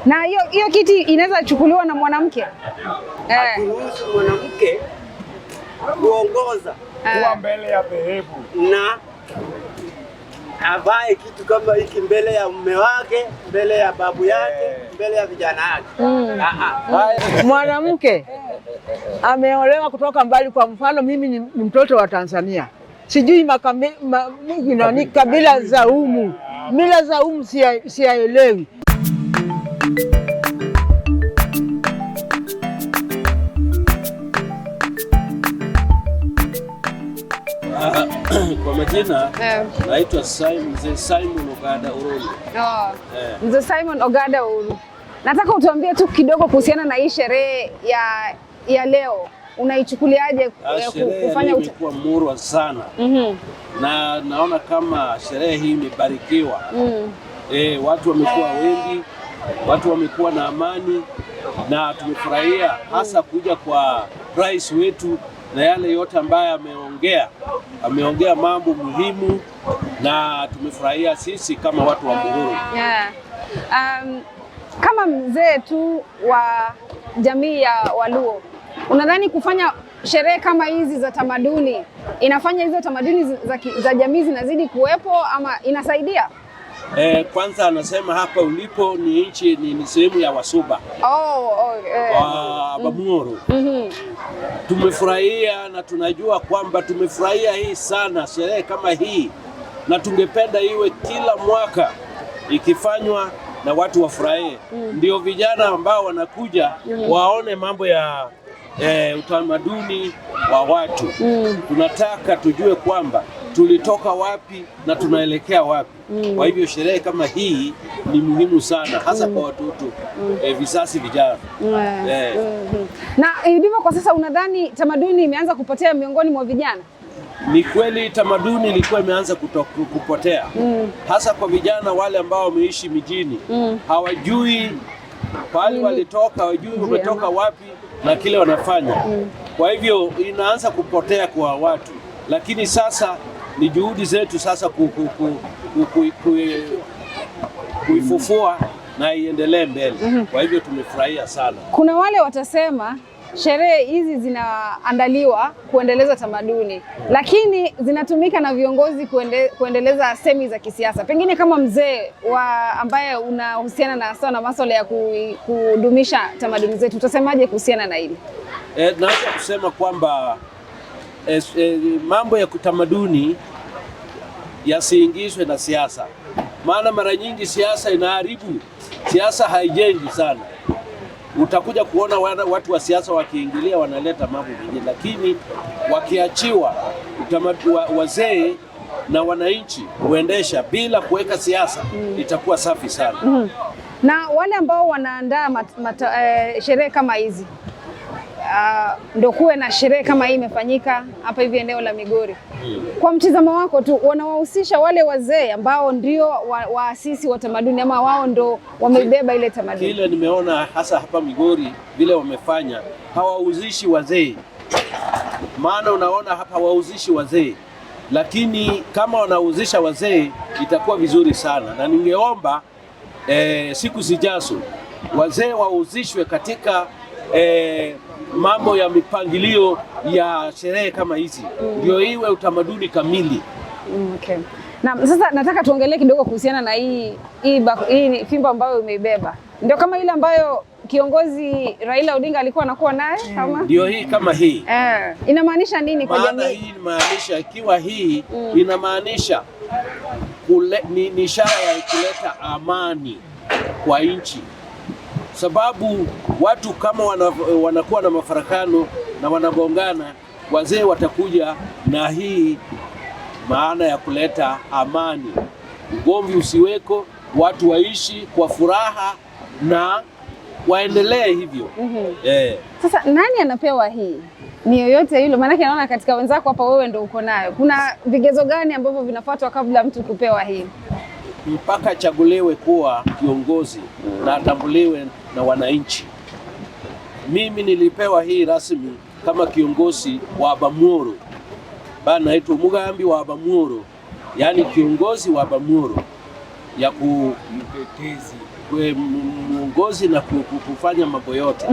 Na hiyo kiti inaweza chukuliwa na mwanamke? Kuruhusu mwanamke kuongoza kuwa mbele ya dhehebu na avae kitu kama hiki mbele ya mume wake, mbele ya babu yake, mbele ya vijana wake. Mwanamke ameolewa kutoka mbali. Kwa mfano mimi ni mtoto wa Tanzania, sijui kabila za humu, mila za humu siyaelewi. Kwa majina naitwa Mzee Simon Ogada Ururu. Mzee Simon Ogada Ururu. Nataka utuambie tu kidogo kuhusiana na hii sherehe ya leo. Unaichukuliaje kufanya imekuwa murwa sana. Na naona kama sherehe hii imebarikiwa. Watu wamekuwa wengi, watu wamekuwa na amani na tumefurahia hasa kuja kwa rais wetu na yale yote ambayo ameongea mambo muhimu na tumefurahia sisi kama watu wa Mururu. Kama mzee tu wa jamii ya Waluo, unadhani kufanya sherehe kama hizi za tamaduni inafanya hizo tamaduni za jamii zinazidi kuwepo ama inasaidia? Kwanza anasema hapa ulipo ni nchi ni sehemu ya Wasuba. Bamuru. Tumefurahia na tunajua kwamba tumefurahia hii sana sherehe kama hii, na tungependa iwe kila mwaka ikifanywa na watu wafurahie. Ndio vijana ambao wanakuja waone mambo ya utamaduni wa watu. Tunataka tujue kwamba tulitoka wapi na tunaelekea wapi. Kwa hivyo sherehe kama hii ni muhimu sana hasa kwa watoto visasi vijana. Na ndivyo kwa sasa unadhani tamaduni imeanza kupotea miongoni mwa vijana? Ni kweli tamaduni ilikuwa imeanza kupotea hasa kwa vijana wale ambao wameishi mijini. Hawajui pale walitoka, hawajui wametoka wapi na kile wanafanya. Kwa hivyo inaanza kupotea kwa watu, lakini sasa ni juhudi zetu sasa kuifufua na iendelee mbele. Kwa hivyo tumefurahia sana. Kuna wale watasema sherehe hizi zinaandaliwa kuendeleza tamaduni, lakini zinatumika na viongozi kuendeleza semi za kisiasa. Pengine kama mzee ambaye unahusiana na masuala ya kudumisha tamaduni zetu, utasemaje kuhusiana na hili? Naweza kusema kwamba mambo ya kitamaduni yasiingizwe na siasa, maana mara nyingi siasa inaharibu. Siasa haijengi sana. Utakuja kuona watu wa siasa wakiingilia wanaleta mambo mengine, lakini wakiachiwa wazee na wananchi kuendesha bila kuweka siasa itakuwa safi sana. Na wale ambao wanaandaa sherehe kama hizi, ndio kuwe na sherehe kama hii imefanyika hapa hivi eneo la Migori. Kwa mtizamo wako tu, wanawahusisha wale wazee ambao ndio waasisi wa tamaduni ama wao ndio wamebeba ile tamaduni? Kile nimeona hasa hapa Migori vile wamefanya, hawahusishi wazee. Maana unaona hapa hawahusishi wazee, lakini kama wanahusisha wazee itakuwa vizuri sana, na ningeomba siku zijazo wazee wahusishwe katika mambo ya mipangilio ya sherehe kama hizi, ndio iwe utamaduni kamili. Okay. Na sasa nataka tuongelee kidogo kuhusiana na hii fimbo ambayo umeibeba. Ndio kama ile ambayo kiongozi Raila Odinga alikuwa anakuwa naye kama? Ndio hii kama hii. Inamaanisha nini kwa jamii? Maana hii inamaanisha ikiwa hii inamaanisha ni ishara ya kuleta amani kwa nchi. Sababu watu kama wanakuwa na mafarakano na wanagongana, wazee watakuja na hii maana ya kuleta amani. Ugomvi usiweko, watu waishi kwa furaha na waendelee hivyo. Sasa nani anapewa hii? Ni yoyote yule? Maana naona katika wenzako hapa wewe ndio uko nayo. Kuna vigezo gani ambavyo vinafuatwa kabla mtu kupewa hii? Mpaka chaguliwe kuwa kiongozi na atambuliwe na wananchi. Mimi nilipewa hii rasmi kama kiongozi wa Bamuru. Bana naitwa Mugambi wa Bamuru, yani kiongozi wa Bamuru ya uongozi na kufanya mambo yote.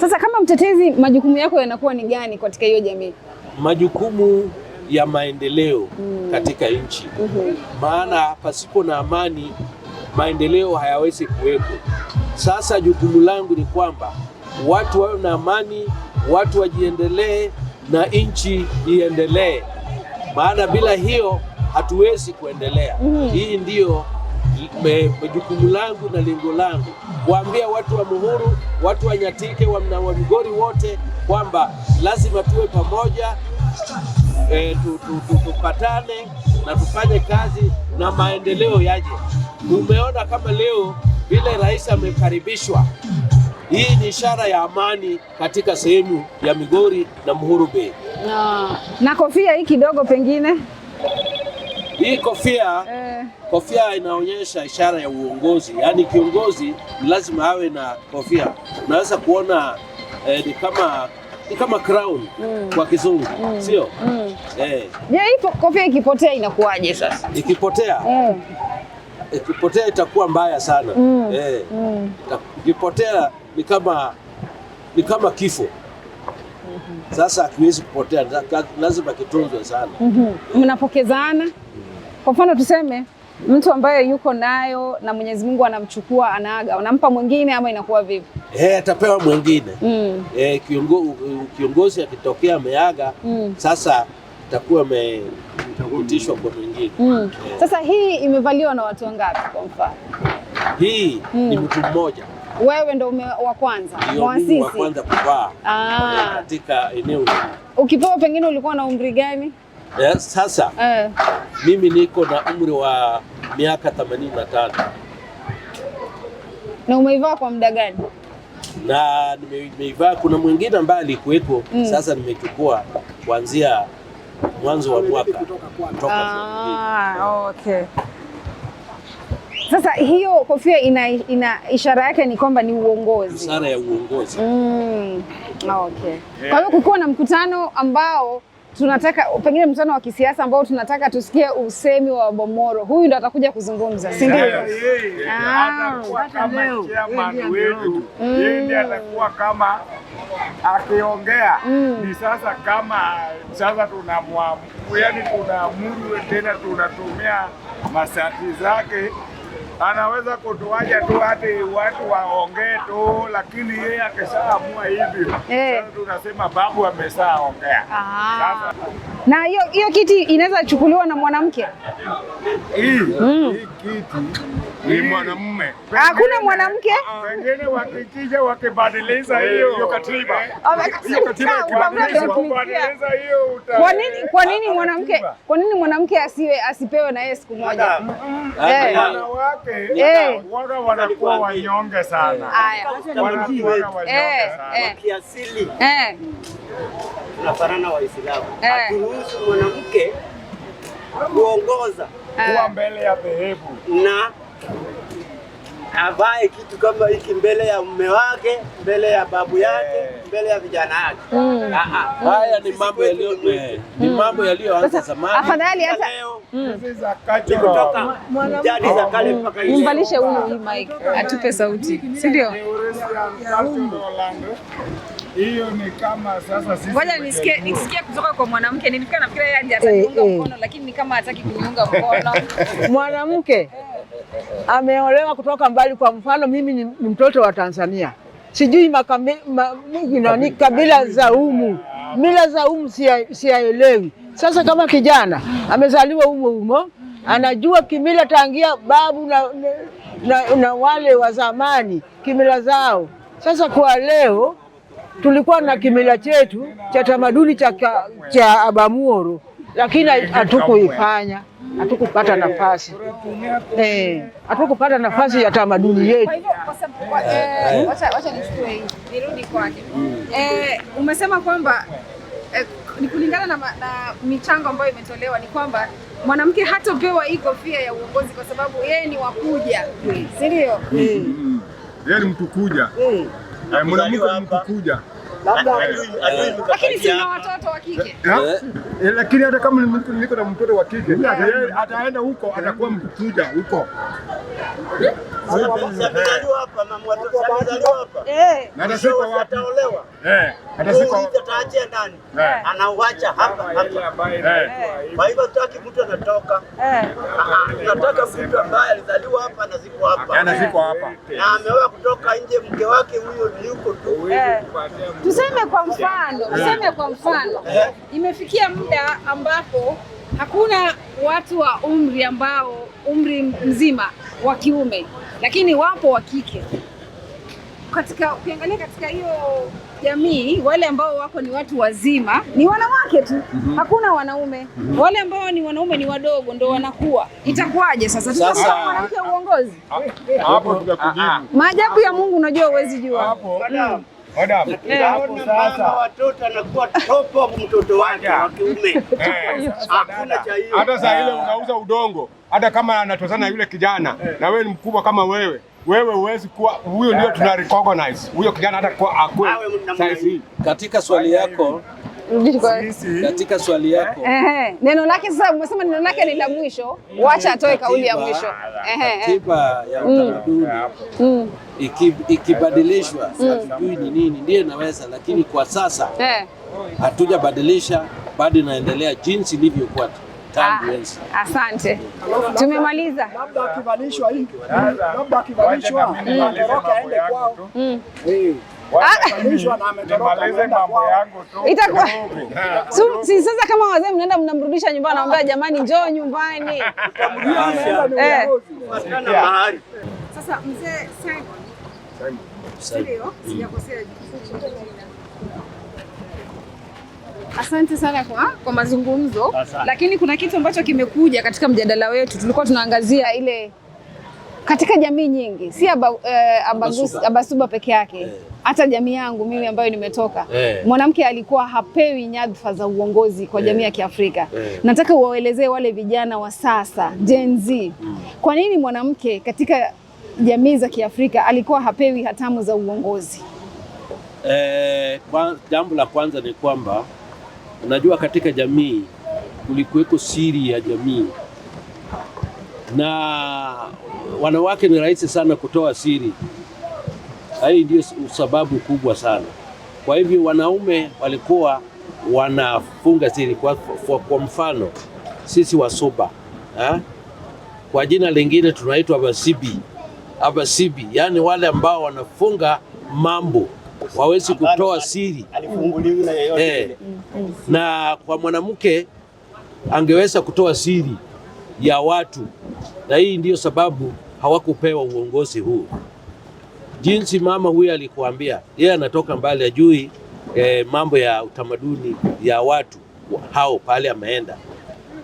Sasa kama mtetezi, majukumu yako yanakuwa ni gani katika hiyo jamii? Majukumu ya maendeleo katika nchi. Maana pasipo na amani maendeleo hayawezi kuwepo. Sasa jukumu langu ni kwamba watu wawe na amani, watu wajiendelee na nchi iendelee. Maana bila hiyo hatuwezi kuendelea. Hii ndiyo jukumu langu na lengo langu, kuambia watu wa Muhuru, watu wa Nyatike, wa Migori wote kwamba lazima tuwe pamoja, tupatane na tufanye kazi na maendeleo yaje. Umeona kama leo vile rais amekaribishwa, hii ni ishara ya amani katika sehemu ya Migori na Muhuru Bay. Na kofia hii kidogo pengine hii kofia inaonyesha ishara ya uongozi, yaani kiongozi lazima awe na kofia. Unaweza kuona ni kama crown kwa Kizungu, sio? Je, hii kofia ikipotea inakuwaje sasa? Ikipotea itakuwa mbaya sana. Ikipotea ni kama kifo. Sasa hakiwezi kupotea, lazima kitunzwe sana. Mnapokezana? Kwa mfano tuseme mtu ambaye yuko nayo na Mwenyezi Mungu anamchukua, anaaga, unampa mwingine ama inakuwa vipi? Atapewa mwingine. Kiongozi akitokea ameaga, sasa itakuwa ametangulishwa kwa mwingine. Sasa hii imevaliwa na watu wangapi kwa mfano? Hii ni mtu mmoja. Wewe ndo wa kwanza, muasisi wa kwanza kuvaa katika eneo hili. Ukipewa pengine ulikuwa na umri gani? Sasa mimi niko na umri wa miaka 85. Na umeivaa kwa muda gani? Na nimeivaa, kuna mwingine ambaye alikuwepo, sasa nimechukua kuanzia mwanzo wa mwaka kutoka. Okay. Sasa hiyo kofia ina ishara yake ni kwamba ni uongozi. Ishara ya uongozi. Okay. Kwa hiyo kukiwa na mkutano ambao tunataka, pengine mkutano wa kisiasa ambao tunataka tusikie usemi wa Bomoro, huyu ndo atakuja kuzungumza, si ndio? Atakuwa kama chairman wetu. Yeye ndiye atakuwa kama akiongea. Ni sasa kama sasa tunamwamuru, yani tunaamuru tena tunatumia masharti zake. Anaweza kutuaja tu hadi watu waongee tu, lakini yeye akishaamua hivi sasa tunasema babu ameshaongea. Na hiyo kiti inaweza chukuliwa na mwanamke? Hii kiti ni mwanamume. Hakuna mwanamke? Wengine wakikija wakibadilisha hiyo katiba. Hiyo katiba kubadilisha hiyo. Kwa nini mwanamke asipewe na yeye siku moja? Wanawake waga wanakuwa wanyonge sana. Wanakuwa wanyonge sana. Kiasili tunafanana Waislamu. Haturuhusu mwanamke kuongoza kuwa mbele ya dhehebu na avae kitu kama hiki mbele ya mume wake, mbele ya babu yake, mbele ya vijana yake. Haya ni mambo yaliyoanza zamani. Afadhali hata kutoka jadi za kale mpaka hivi. Mbalishe huyu hii mic atupe sauti, si ndio? Hiyo ni kama sasa sisi. Ngoja nisikie kutoka kwa mwanamke. Nilifika nafikira yeye ndiye ataniunga mkono, lakini ni kama hataki kuniunga mkono. Mwanamke ameolewa kutoka mbali. Kwa mfano mimi ni mtoto wa Tanzania, sijui kabila za humu, mila za humu siyaelewi. Sasa kama kijana amezaliwa humo, anajua kimila tangia babu na wale wa zamani kimila zao. Sasa kwa leo tulikuwa na kimila chetu cha tamaduni cha Abamuoro, lakini hatukuifanya, hatukupata nafasi. Hatukupata nafasi ya tamaduni yetu. Kwa hivyo wacha nichukue hii, nirudi kwake. Umesema kwamba ni kulingana na michango ambayo imetolewa ni kwamba mwanamke hatopewa hii kofia ya uongozi kwa sababu yeye ni wakuja, si ndio? Yeye ni mtu kuja. Mwanamke ni mtu kuja. Lakini sina watoto wa kike. Lakini hata kama niko na mtoto wa kike, ataenda huko atakuwa mtu kuja huko. Amezaliwa hapa, mama watoto amezaliwa hapa. Na hata siku ataolewa. Hata siku ataachia ndani. Anauacha hapa. Kwa hivyo tutaki mtu anatoka. Tunataka mtu ambaye alizaliwa hapa na ziko hapa. Anazikwa hapa. Na ameoa kutoka nje, mke wake huyo yuko tu. Tuseme kwa mfano, imefikia muda ambapo hakuna watu wa umri mzima wa kiume, lakini wapo wa kike. Ukiangalia katika hiyo jamii, wale ambao wako ni watu wazima ni wanawake tu, hakuna wanaume. Wale ambao ni wanaume ni wadogo, ndio wanakuwa. Itakuwaje sasa? Tutakuwa mwanamke uongozi hapo, tukakujibu maajabu ya Mungu. Unajua huwezi jua hapo. Sasa watoto anakuwa top of mtoto wake wa kiume. Hakuna cha hiyo. Hata saa ile unauza udongo, hata kama anatozana yule kijana na wewe ni mkubwa kama wewe huwezi kuwa huyo, ndio tuna recognize huyo kijana hata kwa akwe size. Katika swali yako neno lake sasa, umesema neno lake ni la mwisho, wacha atoe kauli ya mwisho. Katiba ya utamaduni ikibadilishwa, sijui ni nini ndiye inaweza, lakini kwa sasa hatujabadilisha, bado inaendelea jinsi ilivyokuwa tangu enzi. Asante, tumemaliza. Labda akivalishwa hivi, labda akivalishwa atoroka aende kwao. Itakuwa si sasa, kama wazee mnaenda mnamrudisha nyumbani, anamwambia jamani, njoo nyumbani. Sasa mzee Simon, sijakosea. Asante sana kwa mazungumzo. Lakini kuna kitu ambacho kimekuja katika mjadala wetu, tulikuwa tunaangazia ile katika jamii nyingi, si Abasuba peke yake, hata jamii yangu mimi ambayo nimetoka, mwanamke alikuwa hapewi nyadhifa za uongozi kwa jamii ya Kiafrika. Nataka uwaelezee wale vijana wa sasa Gen Z, kwa nini mwanamke katika jamii za Kiafrika alikuwa hapewi hatamu za uongozi? Jambo la kwanza ni kwamba unajua, katika jamii kulikuweko siri ya jamii, na wanawake ni rahisi sana kutoa siri. Hii ndio sababu kubwa sana. Kwa hivyo wanaume walikuwa wanafunga siri. Kwa mfano sisi Wasuba, kwa jina lingine tunaitwa Abasibi, yani wale ambao wanafunga mambo, wawezi kutoa siri. Na kwa mwanamke angeweza kutoa siri ya watu, na hii ndiyo sababu hawakupewa uongozi huu. Jinsi mama huyu alikuambia, yeye anatoka mbali, ajui mambo ya utamaduni ya watu hao pale ameenda.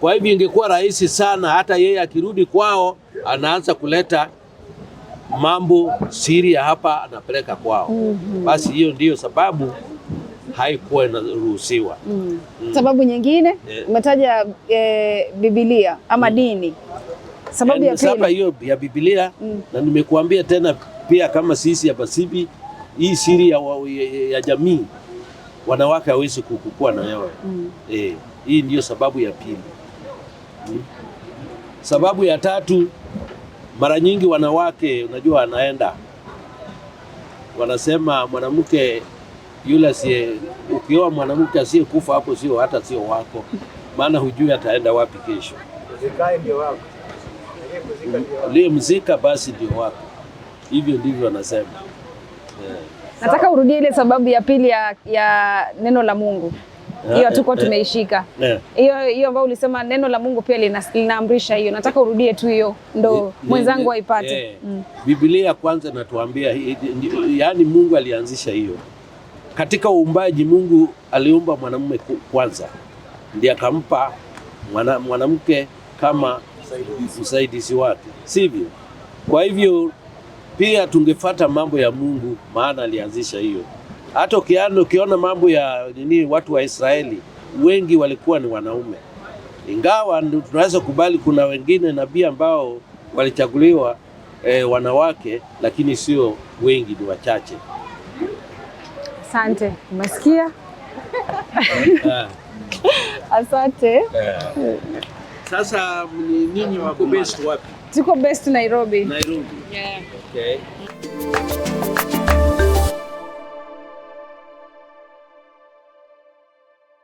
Kwa hivyo ingekuwa rahisi sana, hata yeye akirudi kwao anaanza kuleta mambo siri ya hapa anapeleka kwao. Basi hiyo ndiyo sababu haikuwa inaruhusiwa. Sababu nyingine umetaja Biblia ama dini. Sababu ya pili hiyo ya Biblia, na nimekuambia tena pia, kama sisi Abasibi, hii siri ya jamii wanawake hawezi kukua na yao. Hii ndiyo sababu ya pili. Sababu ya tatu, mara nyingi wanawake, unajua, anaenda wanasema mwanamke yule ukioa mwanamke asiyekufa hapo hata sio wako, maana hujui ataenda wapi kesho. Aliyemzika basi ndio wako. Hivyo ndivyo wanasema. Nataka urudie ile sababu ya pili ya neno la Mungu. Hiyo tuko tumeishika. Hiyo ambayo ulisema neno la Mungu pia linaamrisha hiyo. Nataka urudie tu hiyo, ndo mwenzangu aipate. Biblia kwanza natuambia, yaani Mungu alianzisha hiyo. Katika uumbaji Mungu aliumba mwanamume kwanza, ndiye akampa mwanamke kama msaidizi wake, sivyo? Kwa hivyo pia tungefuata mambo ya Mungu, maana alianzisha hiyo. Hata ukiona mambo ya watu wa Israeli wengi walikuwa ni wanaume, ingawa tunaweza kubali kuna wengine nabii ambao walichaguliwa wanawake, lakini sio wengi, ni wachache. Asante, umesikia? Asante. Sasa ninyi mko best wapi? Tuko best Nairobi. Nairobi. Yeah. Okay.